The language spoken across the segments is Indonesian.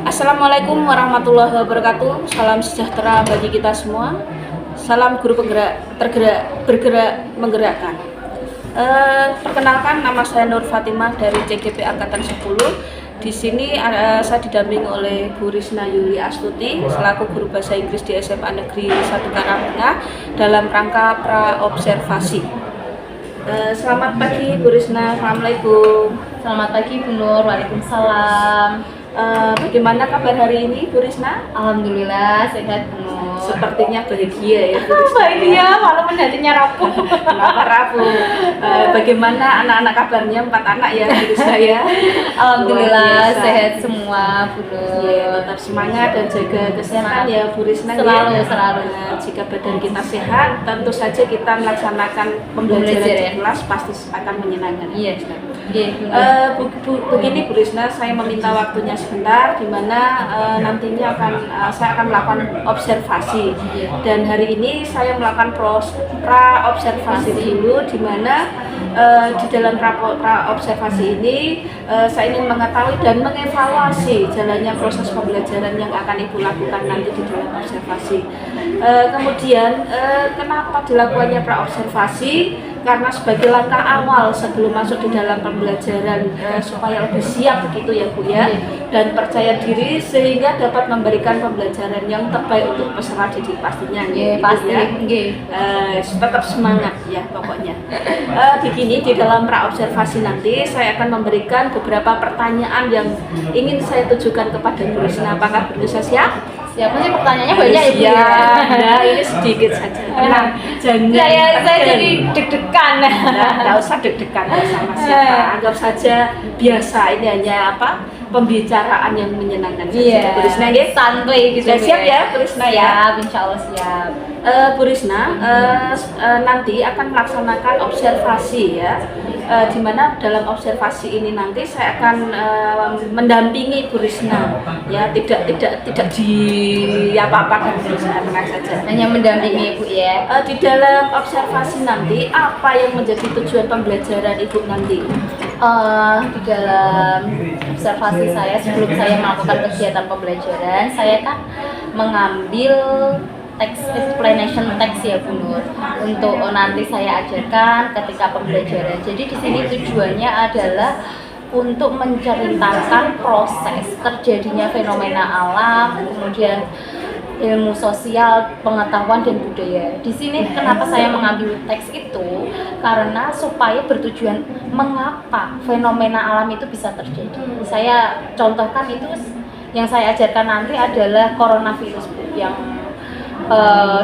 Assalamualaikum warahmatullahi wabarakatuh. Salam sejahtera bagi kita semua. Salam guru penggerak, tergerak, bergerak, menggerakkan. Perkenalkan, nama saya Nur Fatimah dari CGP Angkatan 10. Di sini saya didampingi oleh Bu Risna Yuli Astuti selaku guru bahasa Inggris di SMA Negeri 1 Karangtengah dalam rangka pra-observasi. Selamat pagi Bu Risna. Assalamualaikum. Selamat pagi Bu Nur. Waalaikumsalam. Bagaimana kabar hari ini Bu Risna? Alhamdulillah sehat Bu Nur. Sepertinya bahagia ya Bu Risna. Bahagia, walaupun hatinya rapuh. Kenapa rapuh? Bagaimana anak-anak kabarnya? 4 anak ya Bu Risna ya? Alhamdulillah sehat semua Bu Nur. Ya, tetap semangat dan jaga kesehatan ya Bu Risna. Selalu. Jika badan kita sehat, tentu saja kita melaksanakan pembelajaran di kelas pasti akan menyenangkan. Iya. Begini Bu Risna, saya meminta waktunya sebentar, di mana nantinya saya akan melakukan observasi. Dan hari ini saya melakukan pra-observasi dulu, di mana di dalam pra-observasi ini saya ingin mengetahui dan mengevaluasi jalannya proses pembelajaran yang akan Ibu lakukan nanti di dalam observasi. Kemudian kenapa dilakukannya pra-observasi? Karena sebagai langkah awal sebelum masuk di dalam pembelajaran supaya lebih siap begitu ya Bu ya, dan percaya diri sehingga dapat memberikan pembelajaran yang terbaik untuk peserta didik pastinya. Pasti ya. Tetap semangat ya pokoknya. Begini, di dalam pra-observasi nanti saya akan memberikan beberapa pertanyaan yang ingin saya tujukan kepada Bu Risna. Apakah Bu Risna siap? Siapa sih pertanyaannya banyak ya Bu ya? Nah, ini sedikit saja. Tenang, jangan. Saya jadi deg-degan. Nggak usah deg-degan sama siapa. Anggap saja biasa. Ini hanya pembicaraan yang menyenangkan. Iya. Bu Risna ya, santuy gitu. Siap ya Bu Risna ya? Siap, insya Allah siap. Bu Risna nanti akan melaksanakan observasi ya, di mana dalam observasi ini nanti saya akan mendampingi Bu Risna ya, tidak di apa-apakan Bu Risna, tenang saja. Hanya mendampingi Ibu ya. Di dalam observasi nanti apa yang menjadi tujuan pembelajaran Ibu nanti? Di dalam observasi saya sebelum saya melakukan kegiatan pembelajaran, saya kan mengambil text explanation text ya Bu Nur, untuk nanti saya ajarkan ketika pembelajaran. Jadi di sini tujuannya adalah untuk menceritakan proses terjadinya fenomena alam, kemudian ilmu sosial, pengetahuan dan budaya. Di sini kenapa saya mengambil teks itu? Karena supaya bertujuan mengapa fenomena alam itu bisa terjadi. Saya contohkan itu yang saya ajarkan nanti adalah coronavirus Bu, yang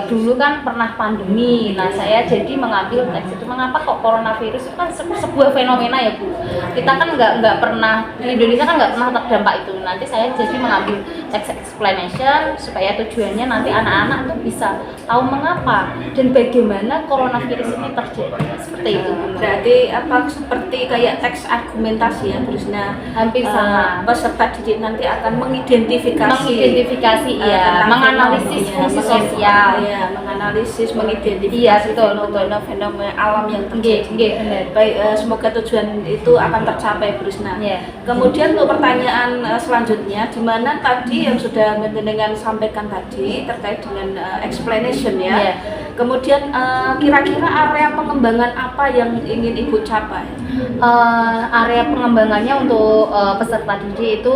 dulu kan pernah pandemi. Nah, saya jadi mengambil teks itu. Mengapa kok coronavirus itu kan sebuah fenomena ya Bu. Kita kan nggak pernah, di Indonesia kan nggak pernah terdampak itu. Nanti saya jadi mengambil teks explanation supaya tujuannya nanti anak-anak tuh bisa tahu mengapa dan bagaimana coronavirus ini terjadi. Seperti itu Bu. Berarti seperti kayak teks argumentasi ya Bu Risna. Hampir sama. Peserta didik nanti akan mengidentifikasi ya, menganalisis fungsi sosial. Ya, menganalisis, mengidentifikasi fenomena alam yang terjadi. Baik, semoga tujuan itu akan tercapai Bu Risna. Kemudian untuk pertanyaan selanjutnya, di mana tadi yang sudah mendengar sampaikan tadi terkait dengan explanation ya. Kemudian kira-kira area pengembangan apa yang ingin Ibu capai? Area pengembangannya untuk peserta didik itu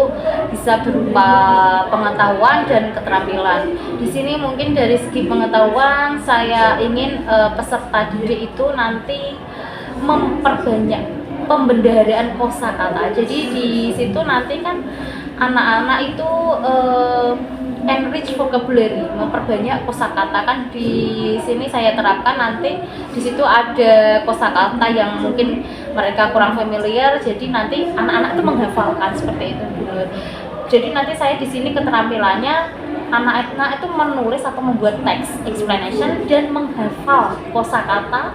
bisa berupa pengetahuan dan keterampilan. Di sini mungkin dari segi pengetahuan saya ingin peserta didik itu nanti memperbanyak pembendaharaan kosakata. Jadi di situ nanti kan anak-anak itu enrich vocabulary, memperbanyak kosakata. Kan di sini saya terapkan, nanti di situ ada kosakata yang mungkin mereka kurang familiar, jadi nanti anak-anak itu menghafalkan seperti itu dulu. Jadi nanti saya di sini keterampilannya anak-anak itu menulis atau membuat teks explanation dan menghafal kosakata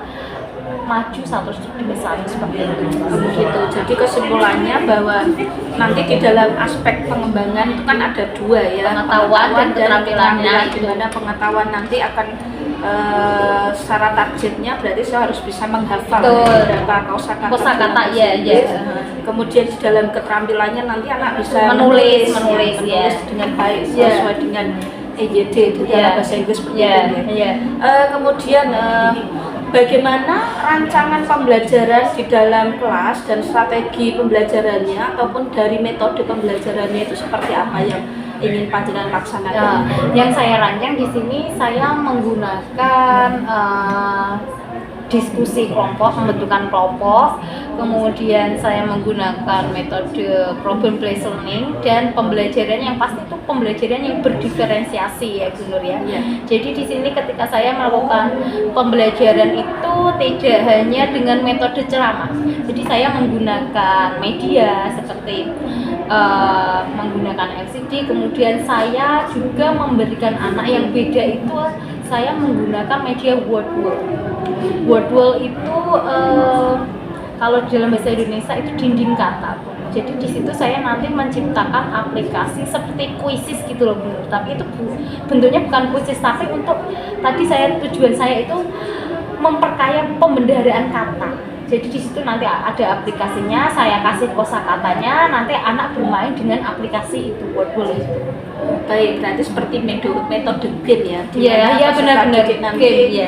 maju satu demi satu seperti itu. Begitu. Jadi kesimpulannya bahwa nanti di dalam aspek pengembangan itu kan ada dua ya, Pengetahuan dan keterampilannya. di mana pengetahuan nanti akan secara targetnya berarti saya harus bisa menghafal beberapa kosakata ya. Kemudian di dalam keterampilannya nanti anak bisa menulis dengan baik sesuai dengan EYD di dalam bahasa Inggris seperti itu ya. Kemudian bagaimana rancangan pembelajaran di dalam kelas dan strategi pembelajarannya ataupun dari metode pembelajarannya itu seperti apa yang ingin panjenengan laksanakan? Yang saya rancang di sini saya menggunakan diskusi kelompok, pembentukan kelompok, kemudian saya menggunakan metode problem based learning dan pembelajaran yang pasti itu pembelajaran yang berdiferensiasi ya Bu Nur ya. Jadi di sini ketika saya melakukan pembelajaran itu tidak hanya dengan metode ceramah, jadi saya menggunakan media seperti menggunakan LCD, kemudian saya juga memberikan anak yang beda itu saya menggunakan media word wall itu kalau dalam bahasa Indonesia itu dinding kata. Jadi di situ saya nanti menciptakan aplikasi seperti kuisis gitu loh Bu. Tapi itu bentuknya bukan kuisis, tapi untuk tadi tujuan saya itu memperkaya pembendaharaan kata. Jadi di situ nanti ada aplikasinya, saya kasih kosakatanya, nanti anak bermain dengan aplikasi itu word itu. Baik, berarti seperti metode game ya. Iya, benar-benar nanti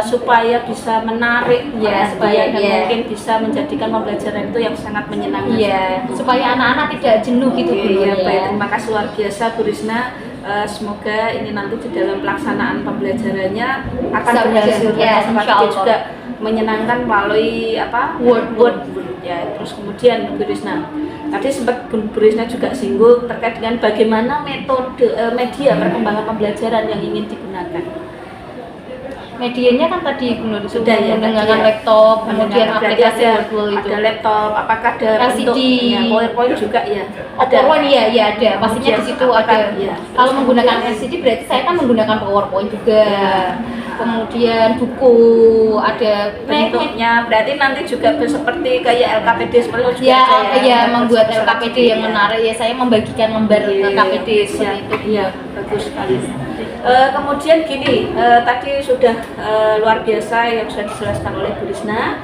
supaya bisa menarik supaya mungkin bisa menjadikan pembelajaran itu yang sangat menyenangkan. Iya, supaya anak-anak tidak jenuh gitu. Baik, terima kasih luar biasa Bu Risna. Semoga ini nanti di dalam pelaksanaan pembelajarannya akan berhasil dan juga menyenangkan melalui word ya. Terus kemudian Bu Risna, tadi sempat Bu Risna juga singgung terkait dengan bagaimana metode media perkembangan pembelajaran yang ingin digunakan. Medianya kan tadi Nur sudah ya, menggunakan laptop, kemudian aplikasi Word itu. Ada laptop, apakah ada LCD, bentuknya, PowerPoint juga ya? Ada. PowerPoint ya ada. Pastinya di situ ada. Ya. Kalau menggunakan LCD berarti saya kan menggunakan PowerPoint juga. Kemudian buku ada bentuknya, berarti nanti juga seperti kayak LKPD seperti itu ya. Iya, membuat LKPD yang menarik ya. Saya membagikan lembar LKPD seperti itu. Iya, bagus sekali. Kemudian gini, tadi sudah luar biasa yang sudah dijelaskan oleh Bu Risna,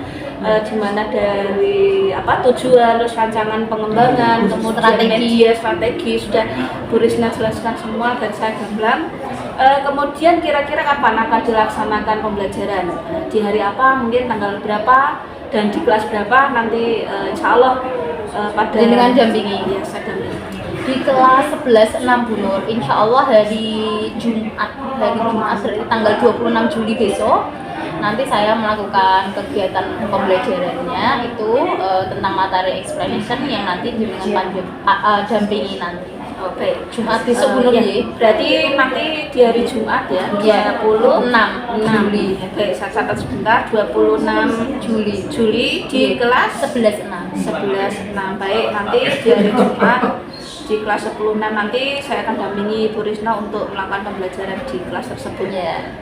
gimana dari tujuan, terus rancangan pengembangan, kemudian media strategi sudah Bu Risna jelaskan semua dan saya gamblang. Kemudian kira-kira kapan akan dilaksanakan pembelajaran? Di hari apa? Mungkin tanggal berapa? Dan di kelas berapa? Nanti insya Allah pada dengan dampingi. Ya, saya dampingi. Di kelas 11-6 Bu Nur, insya Allah hari Jumat berarti tanggal 26 Juli besok nanti saya melakukan kegiatan pembelajarannya itu tentang materi explanation yang nanti dengan dampingi nanti. Oke, Jumat besok Bu Nur ya. Berarti nanti di hari Jumat ya, 26 Juli. Oke, saya catat sebentar, 26 Juli di kelas 11-6. Baik, nanti di hari Jumat di kelas 10-6 nanti saya akan dampingi Bu Risna untuk melakukan pembelajaran di kelas tersebut.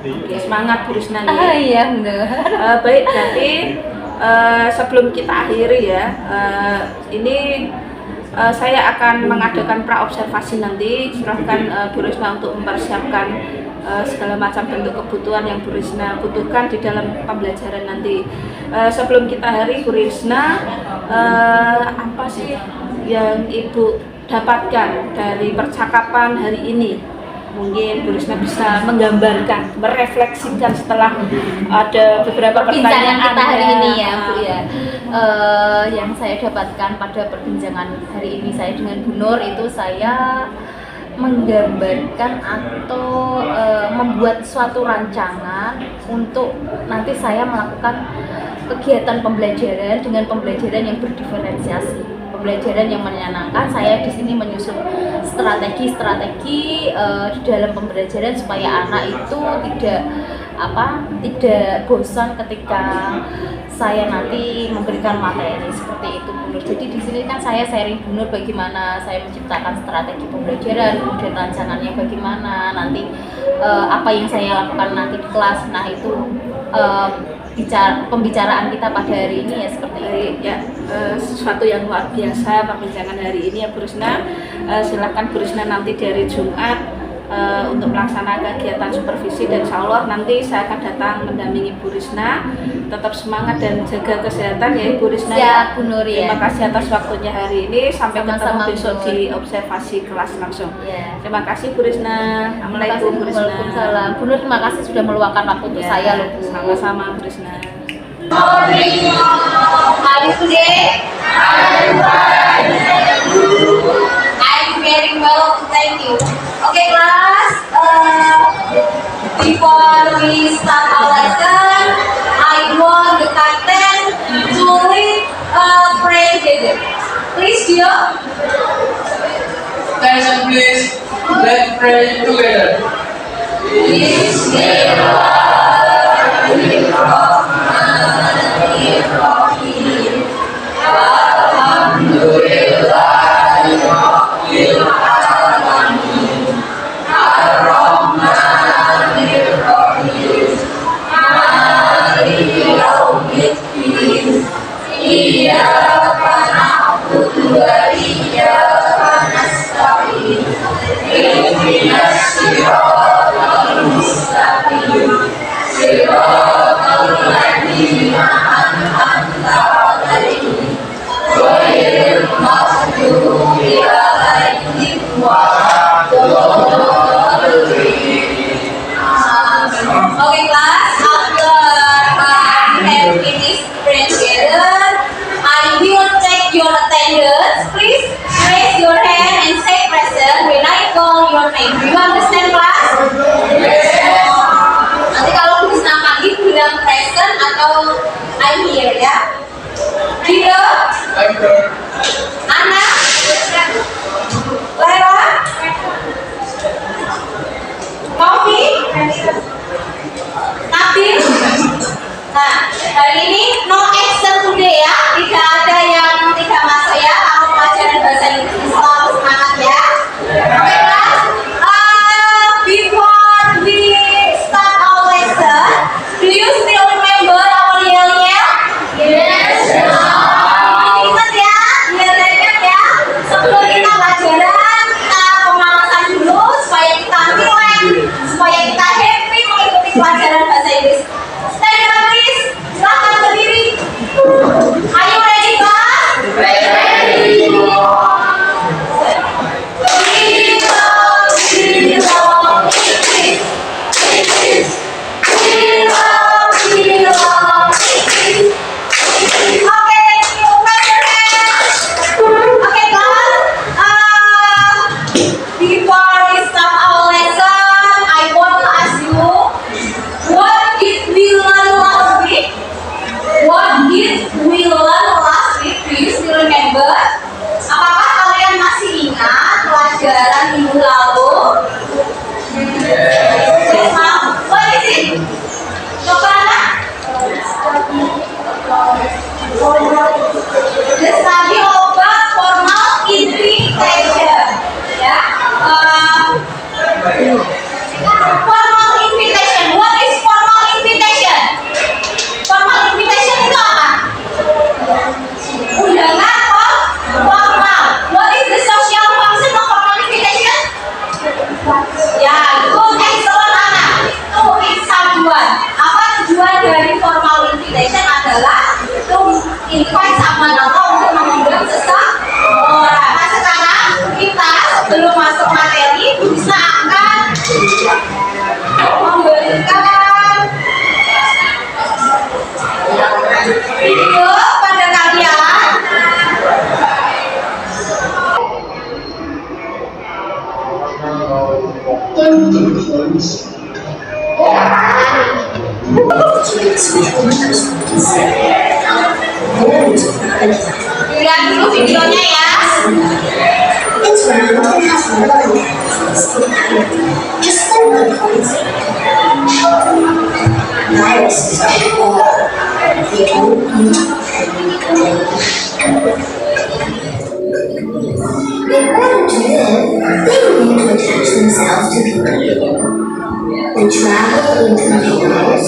Oke, semangat Bu Risna ya. Iya benar. Baik, berarti sebelum kita akhiri ya, ini saya akan mengadakan pra-observasi nanti. Silahkan Bu Risna untuk mempersiapkan segala macam bentuk kebutuhan yang Bu Risna butuhkan di dalam pembelajaran nanti. Sebelum kita hari Bu Risna, apa sih yang Ibu dapatkan dari percakapan hari ini? Mungkin Bu Risna bisa menggambarkan, merefleksikan setelah ada beberapa pertanyaan kita hari ini ya Bu ya. Yang saya dapatkan pada perbincangan hari ini saya dengan Bu Nur itu saya menggambarkan atau membuat suatu rancangan untuk nanti saya melakukan kegiatan pembelajaran dengan pembelajaran yang berdiferensiasi, pembelajaran yang menyenangkan. Saya di sini menyusun strategi-strategi di dalam pembelajaran supaya anak itu tidak bosan ketika saya nanti memberikan materi seperti itu, Bu Nur. Jadi di sini kan saya sharing Bu Nur bagaimana saya menciptakan strategi pembelajaran, kemudian rancangannya bagaimana, nanti apa yang saya lakukan nanti di kelas. Nah itu pembicaraan kita pada hari ini ya seperti itu. Ya, sesuatu yang luar biasa perbincangan hari ini ya Bu Risna. Silakan Bu Risna nanti di hari Jumat untuk melaksanakan kegiatan supervisi, dan insya Allah nanti saya akan datang mendampingi Bu Risna. Tetap semangat dan jaga kesehatan ya Bu Risna. Siap, Bu Nur, ya. Terima kasih atas waktunya hari ini. Sampai Sama-sama, ketemu besok Bu Nur. di observasi kelas langsung. Ya. Terima kasih Bu Risna. Assalamualaikum Bu Risna. Waalaikumsalam. Bu Nur, terima kasih sudah meluangkan waktu untuk saya loh, Bu. Sama-sama Bu Risna. How is today? I'm very well, thank you. Okay, class. Before we start our lesson, I want the captain to lead a prayer together. Please, Gio. Attention please, let's pray together. Okay, class. After we have finished praying together, I will check your attendance. Please raise your hand and say present when I call your name. Do you understand, class? Nanti kalau bisa panggil bilang present atau I'm here ya. Gino, I'm here. Anna, Lela, Kofi, Nabil. Nah, hari ini no action today ya, tidak ada yang tidak masuk ya. Kamu pelajaran bahasa Inggris selalu semangat ya. Oke guys, before we start our lesson, do you still remember our yell-yell? Yes. Ingat ya, ingat ya. Sebelum kita pelajaran, kita pemanasan dulu supaya kita relax, supaya kita happy mengikuti pelajaran bahasa Inggris. Stand up please, silakan berdiri. Are you ready class? Ready. Okay, thank you. Clap your hands. Okay, class. Before we start our lesson, I want to ask you, what did we learn last week? What did we learn last week? Do you still remember? Apakah kalian masih ingat pelajaran minggu lalu? Yes, ma'am. What is it? Coba anak. The study of a formal invitation. Ya. Formal invitation. What is formal invitation? Formal invitation itu apa? Undangan formal. What is the social function of formal invitation? Ya, good, excellent anak. Itu tujuan. Apa tujuan dari formal invitation adalah itu invite sama atau untuk mengundang seseorang. Nah sekarang kita sebelum masuk materi bisa akan memberikan video pada kalian. Lihat dulu videonya ya. It's round and has no length. Just 30 points. Viruses are all the only in order to live, they need to attach themselves to people. They travel into the walls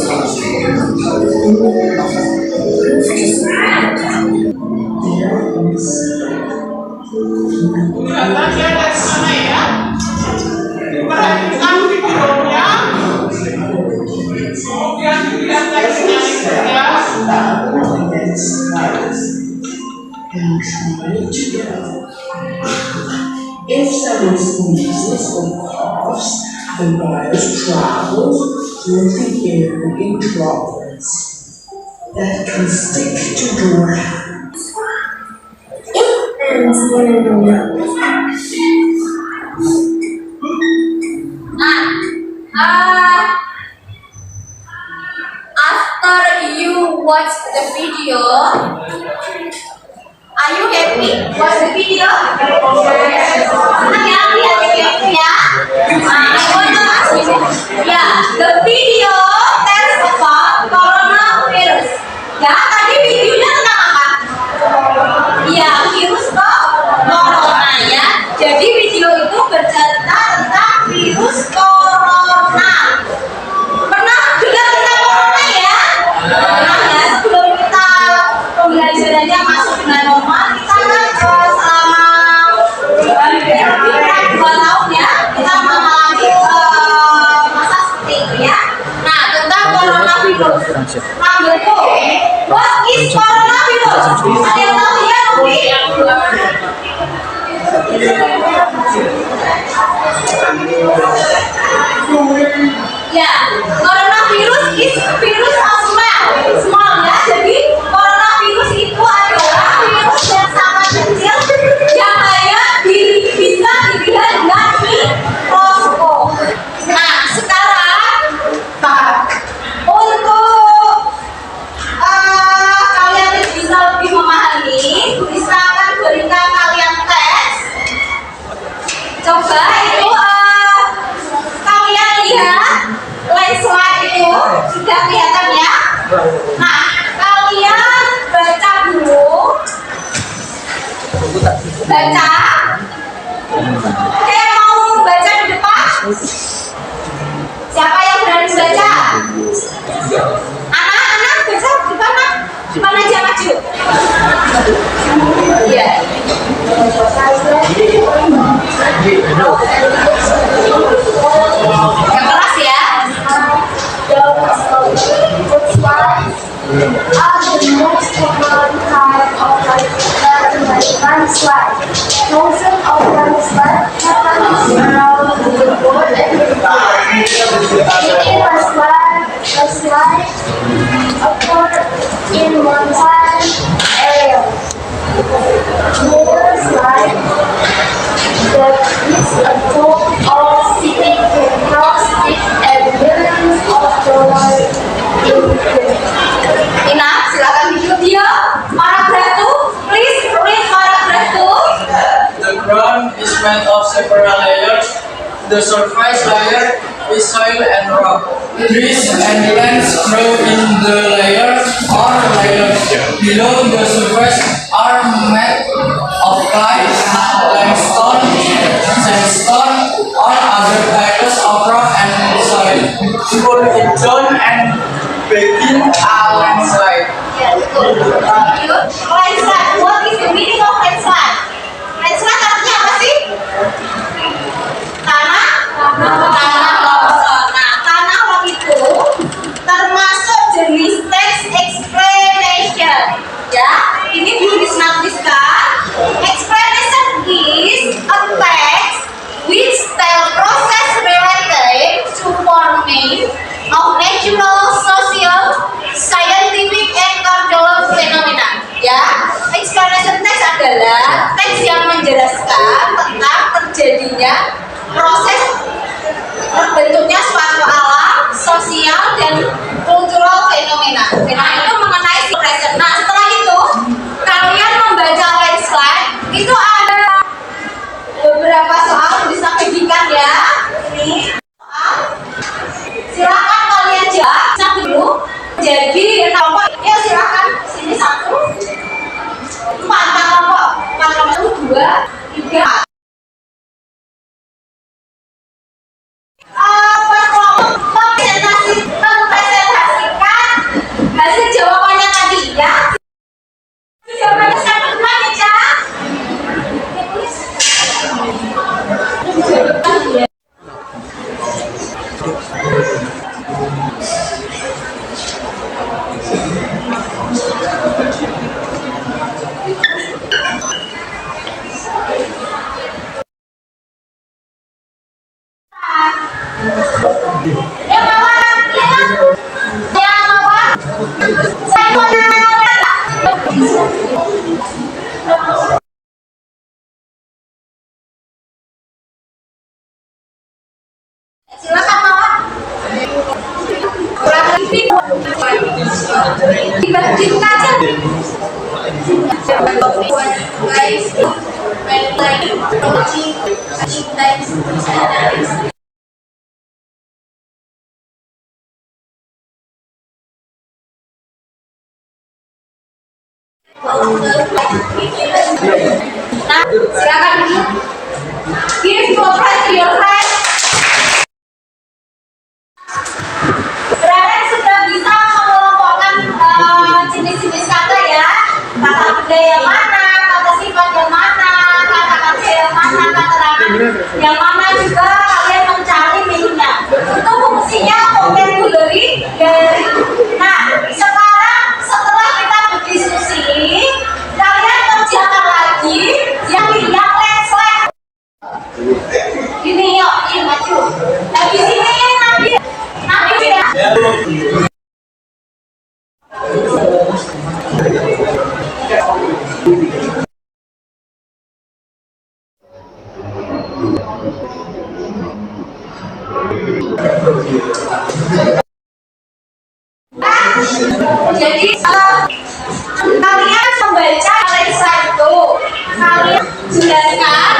If someone sneezes or coughs, the virus travels through the air in droplets that can stick to your hands. and one of the nose. After you watch the video, are you happy? Watch the video. Hati-hati ya. I want to ask you. Yeah, the video tells about coronavirus. Ya, tadi videonya tentang apa? Iya, virus corona ya. Jadi video itu bercerita tentang virus corona. Pernah dengar tentang corona ya? Pernah ya? Sebelum kita pembelajarannya masuk dengan normal, kita kan selama 2 tahun ya, kita mengalami masa seperti itu ya. Nah, tentang coronavirus. Number 2, what is coronavirus? Ada yang tahu ya, Novi? Ya, coronavirus is virus of small ya. Jadi coronavirus itu adalah virus yang sangat kecil yang hanya bisa dilihat dengan mikroskop. Nah, sekarang untuk kalian bisa lebih memahami, bisa akan berikan kalian tes. Coba itu kalian lihat slide itu sudah kelihatan ya. Nah, kalian baca dulu. Baca. Oke, mau baca di depan? Siapa yang berani baca? Anak-anak baca di depan, Nak. Depan aja maju. Iya. Yang keras ya. Are the most common type of landslide. Thousands of landslides happen around the world every year. A slide occurs in mountain areas. More slide that is a top of city can cost it at millions of dollars in Ina, silakan duduk dia. Paragraph 2, please read paragraph 2. The ground is made of several layers. The surface layer is soil and rock. Trees and plants grow in the layers or layers below the surface are made of clay, limestone, sandstone, or other types of rock and soil. Cool it down and begin a landslide. Yes, good. Landslide. What is the meaning of landslide? Landslide artinya apa sih? Tanah longsor. Nah, tanah longsor itu termasuk jenis text explanation. Ya, ini ditulis-tuliskan. Explanation is a text which tell process related to forming of natural, social, scientific, and cultural phenomena. Ya, explanation text adalah teks yang menjelaskan tentang terjadinya proses terbentuknya suatu alam, sosial, dan cultural fenomena. Nah, itu mengenai present. Nah, setelah itu kalian membaca landslide itu ada Jadi kelompok ya silakan sini 1, 4 kelompok, 2, 3. Per kelompok mempresentasikan hasil jawabannya tadi ya. Jawabannya siapa duluan ya, Cak? Yang bawa saya mau silakan mawar. Kurang lebih dibanding aja. Nah, silakan give to a friend to your friend. Berarti sudah bisa mengelompokkan jenis-jenis kata ya. Kata benda yang mana, kata sifat yang mana, kata kerja yang mana, keterangan yang mana juga kalian mencari minimnya. Itu fungsinya vocabulary dari. Nah, sekarang setelah kita berdiskusi, kalian kerjakan lagi yang landslide. Gini yuk, ini maju. Dari sini nanti ya. Jadi kalian membaca Alexa itu, kalian jelaskan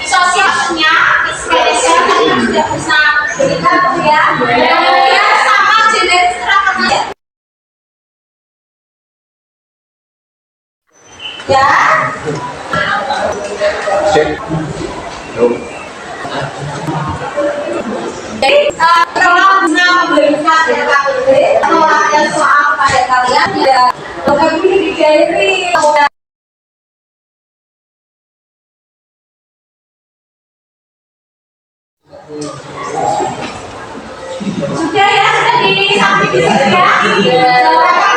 sosialnya, expression kalian sudah bisa berikan ya. Kemudian sama jenis karakternya. Ya. Jadi kalau bisa memberikan KPP atau ada soal pada kalian ya vocabulary diary. Sudah ya, sudah sampai di situ ya.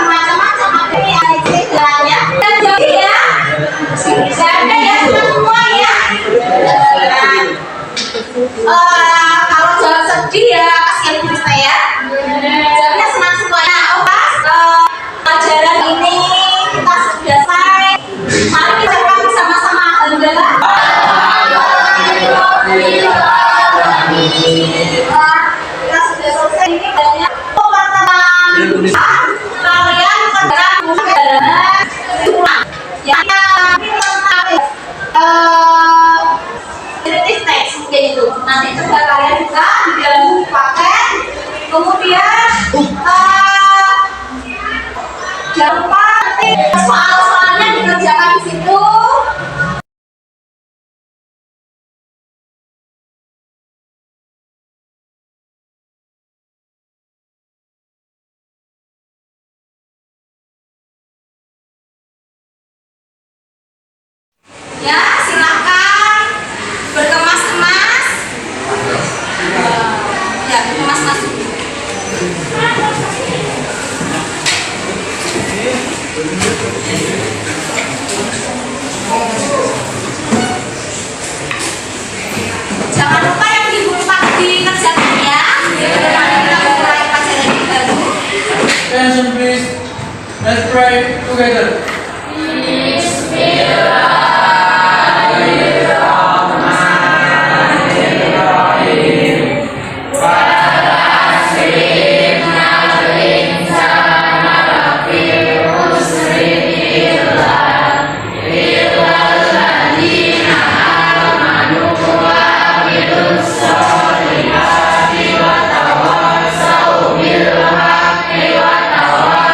Macam-macam ada yang istilahnya. Dan jadi ya, ada ya semua ya. Kalau jawab sedih ya kasihan Krisna ya. Jawabnya senang semuanya. Pelajaran ini kita sudah selesai. Mari kita kami sama-sama alhamdulillah. Kita sudah selesai ini banyak pertemuan. Kalian kerjakan ulang. Ya, kreatif teks mungkin itu. Nanti coba kalian juga di dalam buku paket. Kemudian jangan lupa nanti soal-soalnya dikerjakan di situ. Ya, silakan berkemas-kemas. Ya, berkemas-kemas. Jangan lupa yang di buku dikerjakan ya. Bagaimana kita mulai pelajaran yang baru. Attention please. Let's pray together. Wa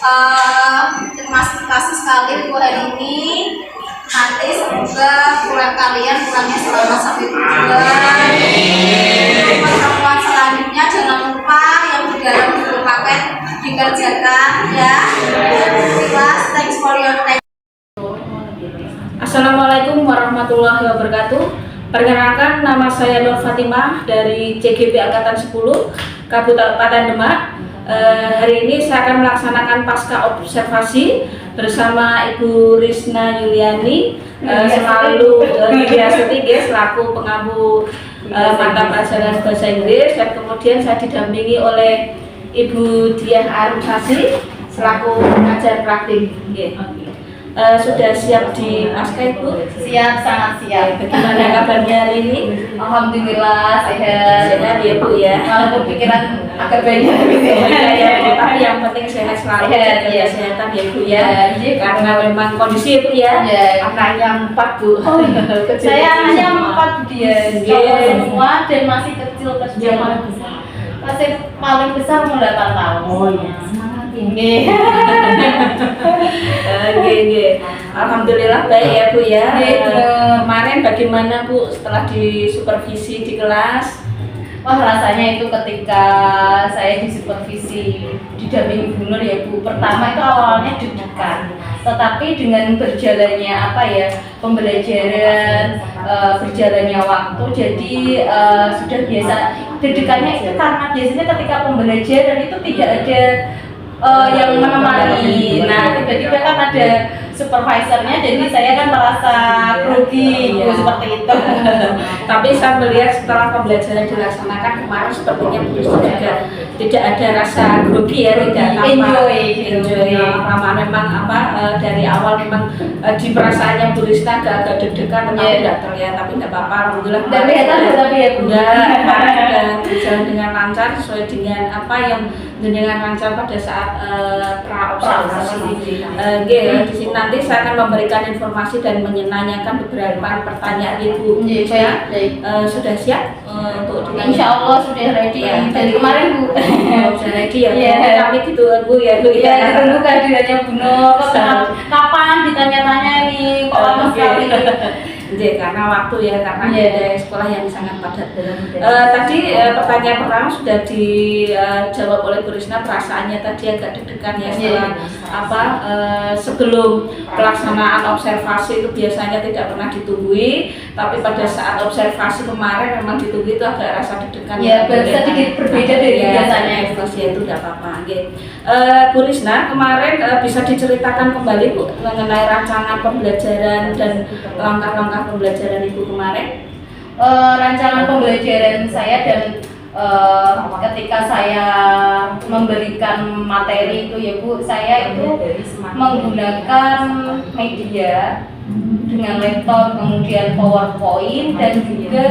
Terima kasih sekali Bu hari ini. Nanti semoga pulang kalian pulangnya selamat sampai tujuan. Pertemuan selanjutnya jangan lupa yang di dalam buku paket dikerjakan ya. Class, thanks for your time. Assalamualaikum warahmatullahi wabarakatuh. Perkenalkan, nama saya Nur Fatimah dari CGP Angkatan 10 Kabupaten Demak. Hari ini saya akan melaksanakan pasca observasi bersama Ibu Risna Yuliani selalu selaku pengampu mata pelajaran bahasa Inggris, dan kemudian saya didampingi oleh Ibu Diah Arumsasi selaku pengajar praktik. Sudah siap di pasca Ibu? Siap, sangat siap. Bagaimana kabarnya hari ini? Alhamdulillah sehat. Sehat ya Bu ya. Walaupun pikiran agak banyak Tapi yang penting sehat selalu, Sehat, jaga ya. kesehatan ya Bu ya. Karena memang kondisi Bu ya. Ya. Anaknya 4 Bu. Saya anaknya 4 dia, cowok semua dan masih kecil-kecil. Masih paling besar umur 8 tahun. Oh iya. Semangat ya. Oke. Alhamdulillah baik ya Bu ya. Kemarin bagaimana Bu setelah disupervisi di kelas? Wah, rasanya itu ketika saya disupervisi didampingi Bu Nur ya Bu, pertama itu awalnya deg-degan, tetapi dengan berjalannya pembelajaran, berjalannya waktu, jadi sudah biasa. Deg-degannya itu karena biasanya ketika pembelajaran itu tidak ada yang menemani. Nah, tiba-tiba kan ada supervisornya, jadi saya kan merasa grogi seperti itu. Tapi saya melihat setelah pembelajaran dilaksanakan kemarin sepertinya Bu Risna juga tidak ada rasa grogi ya, tidak enjoy. Lama memang dari awal memang di perasaannya Bu Risna agak deg-degan, tetapi tidak terlihat, tapi tidak apa-apa. Alhamdulillah. Tidak kelihatan tapi ya Bu. Kemarin sudah berjalan dengan lancar sesuai dengan apa yang dengan lancar pada saat pra-observasi. Di sini nanti saya akan memberikan informasi dan menanyakan beberapa pertanyaan Ibu. Sudah siap untuk Insya Allah sudah ready dari kemarin Bu. Sudah ready ya. Kami ditunggu ya Bu. Ditunggu kehadirannya Bu Nur. Kapan ditanya-tanya nih? Kok lama sekali? Karena waktu ya, karena ada sekolah yang sangat padat. Tadi pertanyaan pertama sudah dijawab oleh Bu Risna, perasaannya tadi agak deg-degan ya setelah sebelum pelaksanaan observasi itu biasanya tidak pernah ditunggui, tapi pada saat observasi kemarin memang ditunggu itu agak rasa deg-degan. Sedikit berbeda dari biasanya. Itu tidak apa-apa. Bu Risna, kemarin bisa diceritakan kembali Bu mengenai rancangan pembelajaran dan langkah-langkah pembelajaran Ibu kemarin? Rancangan pembelajaran saya dan ketika saya memberikan materi itu ya Bu, saya itu menggunakan media dengan laptop, kemudian PowerPoint dan juga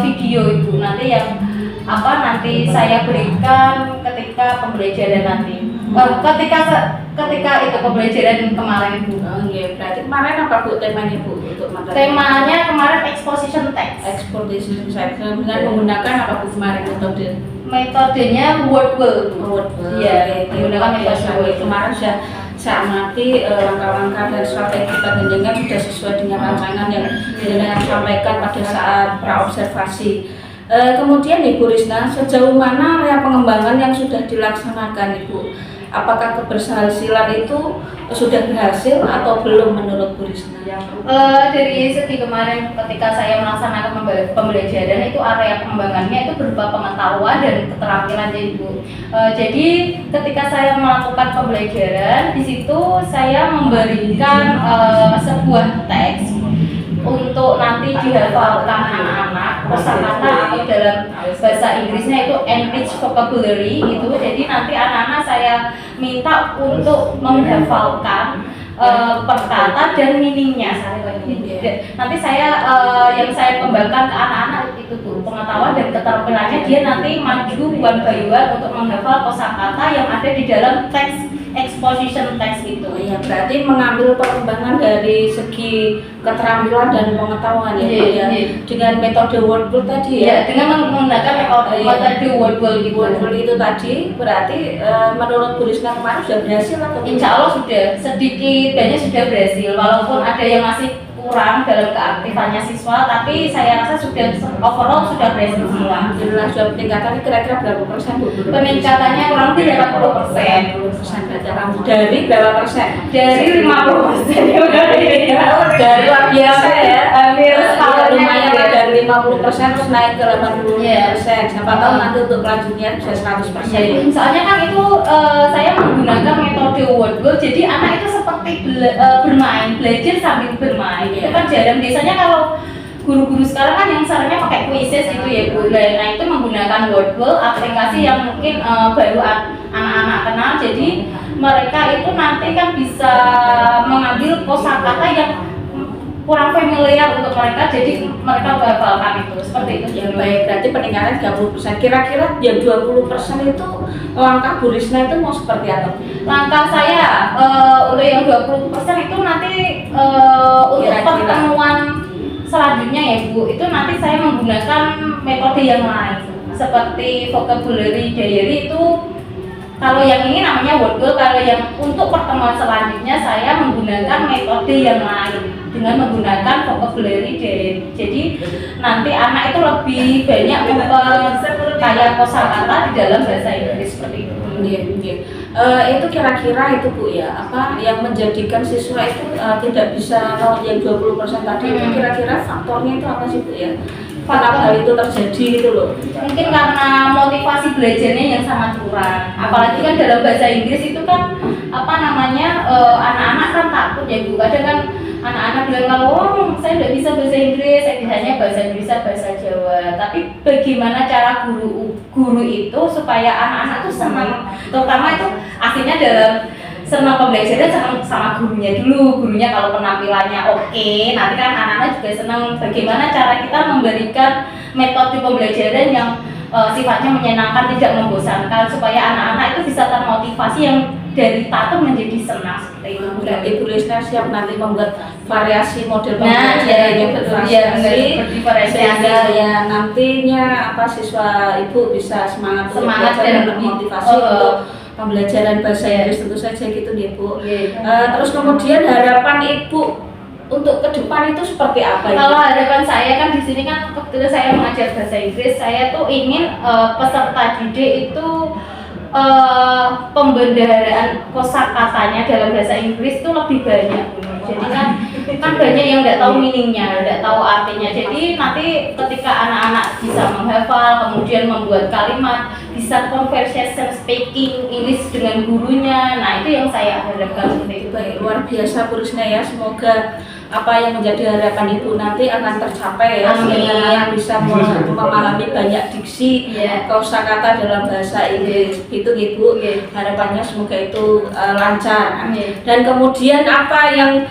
video itu nanti nanti saya berikan ketika pembelajaran nanti. Ketika itu pembelajaran kemarin Bu. Berarti kemarin apa Bu temanya Bu untuk materi? Temanya kemarin exposition text. Exposition text dengan menggunakan apa Bu kemarin metode? Metodenya Wordwell. Iya, menggunakan metode Wordwell. Kemarin saya amati langkah-langkah dan strategi pengendalian sudah sesuai dengan rancangan yang dengan sampaikan pada saat pra-observasi. Kemudian Ibu Risna, sejauh mana area pengembangan yang sudah dilaksanakan Ibu? Apakah keberhasilan itu sudah berhasil atau belum menurut Bu Risna? Dari segi kemarin ketika saya melaksanakan pembelajaran itu area pengembangannya itu berupa pengetahuan dan keterampilan Ibu. Jadi ketika saya melakukan pembelajaran di situ saya memberikan sebuah teks untuk nanti dihafalkan anak-anak kosakata atau dalam bahasa Inggrisnya itu enrich vocabulary itu. Jadi nanti anak-anak saya minta untuk menghafalkan perkata dan meaningnya. Nanti saya yang saya kembangkan ke anak-anak itu tuh pengetahuan dan keterampilannya, dia nanti maju one by one untuk menghafal kosakata yang ada di dalam teks exposition text itu. Ya, berarti mengambil perkembangan dari segi keterampilan dan pengetahuan ya, Pak, ya. Dengan metode wordbook tadi Ya, ya. dengan menggunakan metode wordbook gitu. Wordbook itu tadi berarti menurut Bu Risna kemarin sudah berhasil atau tidak? Insya Allah sudah sedikit banyak sudah berhasil, walaupun ada yang masih kurang dalam keaktifannya siswa, tapi saya rasa sudah overall sudah berhasil semua. Alhamdulillah sudah peningkatannya kira-kira berapa persen Bu? Peningkatannya kurang lebih 80%. 80% berarti alhamdulillah. Dari berapa persen? Dari 50%. Dari luar biasa ya. Hampir Ya, setahun lumayan ya. lah, dari 50% terus naik ke 80%. Siapa tahu nanti untuk kelanjutnya bisa 100%. Soalnya kan itu saya menggunakan metode wordbook, jadi anak itu seperti bermain, belajar sambil bermain. Itu kan jarang, biasanya kalau guru-guru sekarang kan yang sarannya pakai quizzes gitu ya Bu. Nah itu menggunakan wordbook, aplikasi yang mungkin baru anak-anak kenal, jadi mereka itu nanti kan bisa mengambil kosakata yang kurang familiar untuk mereka, jadi mereka menghafalkan itu seperti itu. Ya baik, berarti peningkatan 30%. Kira-kira yang 20% itu langkah Bu Risna itu mau seperti apa? Langkah saya untuk yang 20% itu nanti untuk Kira-kira. pertemuan selanjutnya ya Bu, itu nanti saya menggunakan metode yang lain seperti vocabulary diary itu. Kalau yang ini namanya wordbook, kalau yang untuk pertemuan selanjutnya saya menggunakan metode yang lain dengan menggunakan vocabulary diary. Jadi nanti anak itu lebih banyak memperkaya kosakata di dalam bahasa Inggris seperti itu. Iya, iya. Itu kira-kira itu Bu ya, apa yang menjadikan siswa itu tidak bisa yang 20% tadi itu kira-kira faktornya itu apa sih Bu ya? Kenapa hal itu terjadi gitu loh? Mungkin karena motivasi belajarnya yang sangat kurang. Apalagi kan dalam bahasa Inggris itu kan apa namanya anak-anak kan takut ya Bu. Kadang kan anak-anak bilang kalau saya tidak bisa bahasa Inggris, saya bisanya bahasa Indonesia, bahasa Jawa. Tapi bagaimana cara guru itu supaya anak-anak tuh senang, terutama itu aslinya dalam senang pembelajaran sama gurunya dulu. Gurunya kalau penampilannya oke, nanti kan anak-anak juga senang. Bagaimana cara kita memberikan metode pembelajaran yang sifatnya menyenangkan, tidak membosankan, supaya anak-anak itu bisa termotivasi yang dari takut menjadi senang seperti itu. Berarti Bu Risna siap nanti membuat variasi model Nah, pembelajaran ya, yang betul. bervariasi, Ya, bervariasi. sehingga ya nantinya apa siswa ibu bisa semangat untuk Semangat belajar dan dan termotivasi untuk pembelajaran bahasa Inggris tentu saja gitu ya Bu. Terus kemudian harapan ibu untuk ke depan itu seperti apa? Ibu? Kalau harapan saya kan di sini kan ketika saya mengajar bahasa Inggris, saya tuh ingin peserta didik itu pembendaharaan kosakatanya dalam bahasa Inggris itu lebih banyak. Jadi kan banyak yang nggak tahu meaningnya, nggak tahu artinya. Jadi nanti ketika anak-anak bisa menghafal, kemudian membuat kalimat, bisa conversation speaking English dengan gurunya. Nah itu yang saya harapkan seperti itu. Baik, luar biasa Bu Risna ya. Semoga apa yang menjadi harapan ibu nanti akan tercapai ya. Amin. Sehingga anak bisa memahami banyak diksi kosakata dalam bahasa Inggris. Itu ibu. Harapannya semoga itu lancar. Amin. Dan kemudian apa yang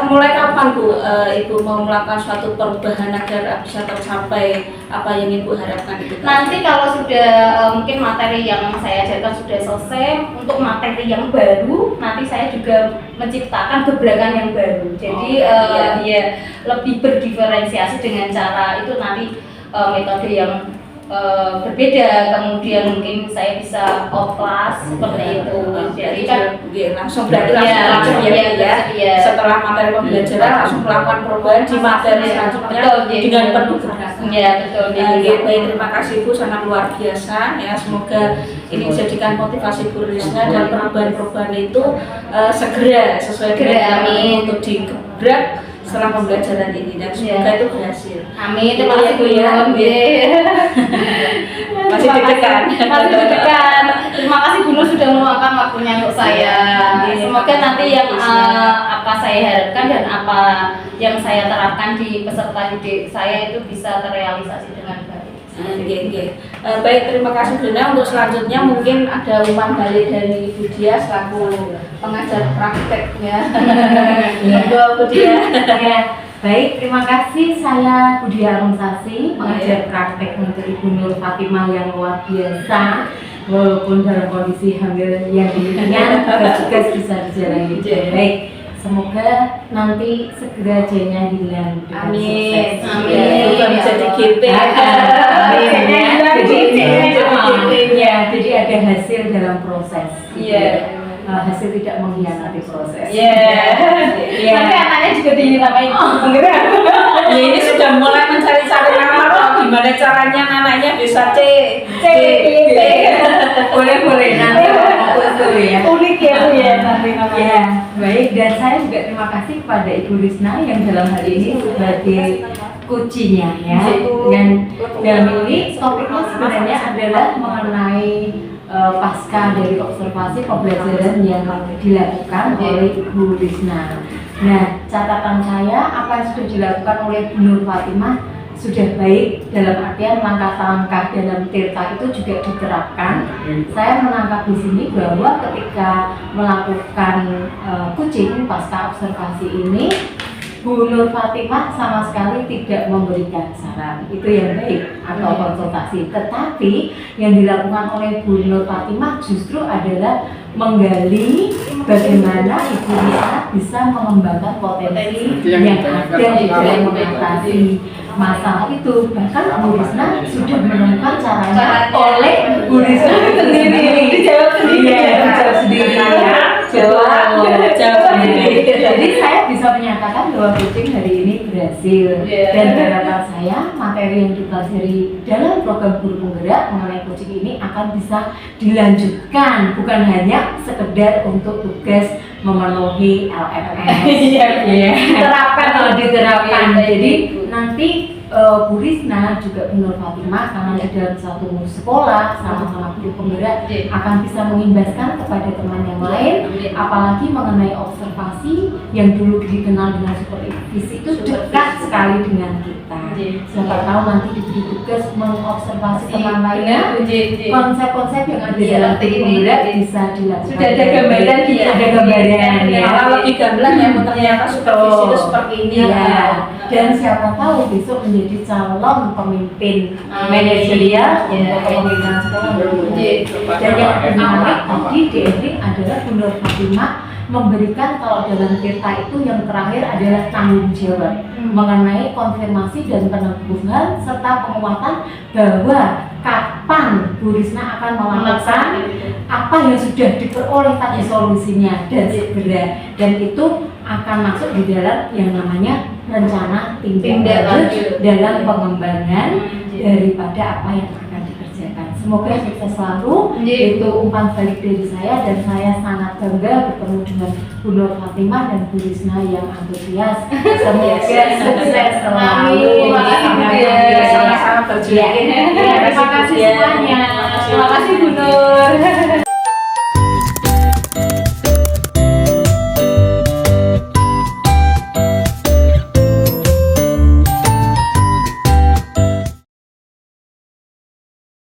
mulai kapan Bu ibu mau melakukan suatu perubahan agar bisa tercapai apa yang ibu harapkan itu? Nanti kalau sudah mungkin materi yang saya ajarkan sudah selesai, untuk materi yang baru nanti saya juga menciptakan gebrakan yang baru. Jadi ya lebih berdiferensiasi dengan cara itu nanti metode yang berbeda. Kemudian mungkin saya bisa off class seperti itu. Jadi kan langsung berarti langsung ya. Setelah materi pembelajaran langsung melakukan perubahan di materi selanjutnya dengan penuh keberatan. Ya betul. Baik, terima kasih Bu, sangat luar biasa ya. Semoga ini menjadikan motivasi Bu Risna dan perubahan-perubahan itu segera sesuai dengan untuk digebrak setelah pembelajaran ini dan semoga itu berhasil. Amin. Terima kasih Bu ya. Masih deg-degan. Masih deg-degan. Terima kasih Bu Nur sudah meluangkan waktunya untuk saya. Semoga nanti yang apa saya harapkan dan apa yang saya terapkan di peserta didik saya itu bisa terrealisasi dengan baik. Baik, terima kasih Bu Dina. Untuk selanjutnya mungkin ada umpan balik dari Bu Dia selaku pengajar prakteknya. Bu Dia. Baik, terima kasih. Saya Budia Arumsasi, pengajar praktek untuk Ibu Nur Fatimah yang luar biasa. walaupun dalam kondisi hamil yang ringan, tugas bisa dijalani dengan baik. Semoga nanti segera J-nya hilang dengan Amin. sukses. Amin. Bukan jadi GP. Amin. GP-nya. Jadi ada hasil dalam proses. Iya. Hasil tidak mengkhianati proses. Sampai anaknya juga dinamain penggerak. Ya ini sudah mulai mencari-cari nama kok. Gimana caranya anaknya bisa C. Boleh nanti fokus dulu ya. Unik ya Bu ya nanti namanya. Ya, baik, dan saya juga terima kasih kepada Ibu Risna yang dalam hal ini sebagai kucinya ya. Dan ini topiknya sebenarnya adalah mengenai pasca dari observasi pembelajaran yang dilakukan oleh Ibu Risna. Nah, catatan saya apa yang sudah dilakukan oleh Bu Nur Fatimah sudah baik, dalam artian langkah-langkah dalam tirta itu juga diterapkan. Saya menangkap di sini bahwa ketika melakukan kucing pasca observasi ini, Bu Nur Fatimah sama sekali tidak memberikan saran, itu yang baik atau konsultasi. Tetapi yang dilakukan oleh Bu Nur Fatimah justru adalah menggali bagaimana Ibu Risna bisa mengembangkan potensi yang ada di dalam mengatasi masalah itu. Bahkan Bu Risna sudah menemukan caranya oleh Bu Risna sendiri. Dijawab sendiri. Jawab sendiri. Jadi saya bisa menyatakan bahwa coaching hari ini berhasil. Dan harapan saya materi yang dipelajari dalam program guru penggerak mengenai coaching ini akan bisa dilanjutkan, bukan hanya sekedar untuk tugas memenuhi LMS. Diterapkan. Jadi nanti Bu Risna juga Bu Nur Fatimah karena di dalam satu sekolah sama-sama guru penggerak akan bisa mengimbaskan kepada teman yang lain, apalagi mengenai observasi yang dulu dikenal dengan supervisi itu dekat sekali dengan kita. Siapa tahu nanti diberi tugas mengobservasi teman lainnya, konsep-konsep yang ada dalam guru penggerak bisa dilakukan. Sudah ada gambaran Ada gambaran ya. Kalau lebih gamblang ya ternyata supervisi itu seperti ini ya. Dan siapa tahu besok menjadi calon pemimpin manajerial untuk kepemimpinan sekolah. Dan yang menarik tadi di ending adalah Bu Nur Fatimah memberikan kalau dalam tirta itu yang terakhir adalah tanggung jawab mengenai konfirmasi dan peneguhan serta penguatan bahwa kapan Bu Risna akan melakukan apa yang sudah diperoleh tadi solusinya dan segera, dan itu akan masuk di dalam yang namanya rencana tindak lanjut dalam pengembangan daripada apa yang akan dikerjakan. Semoga sukses selalu. Itu umpan balik dari saya, dan saya sangat bangga bertemu dengan Bu Nur Fatimah dan Bu Risna yang antusias. Semoga sukses selalu. Sama-sama berjuang. Terima kasih semuanya. Terima kasih Bu Nur.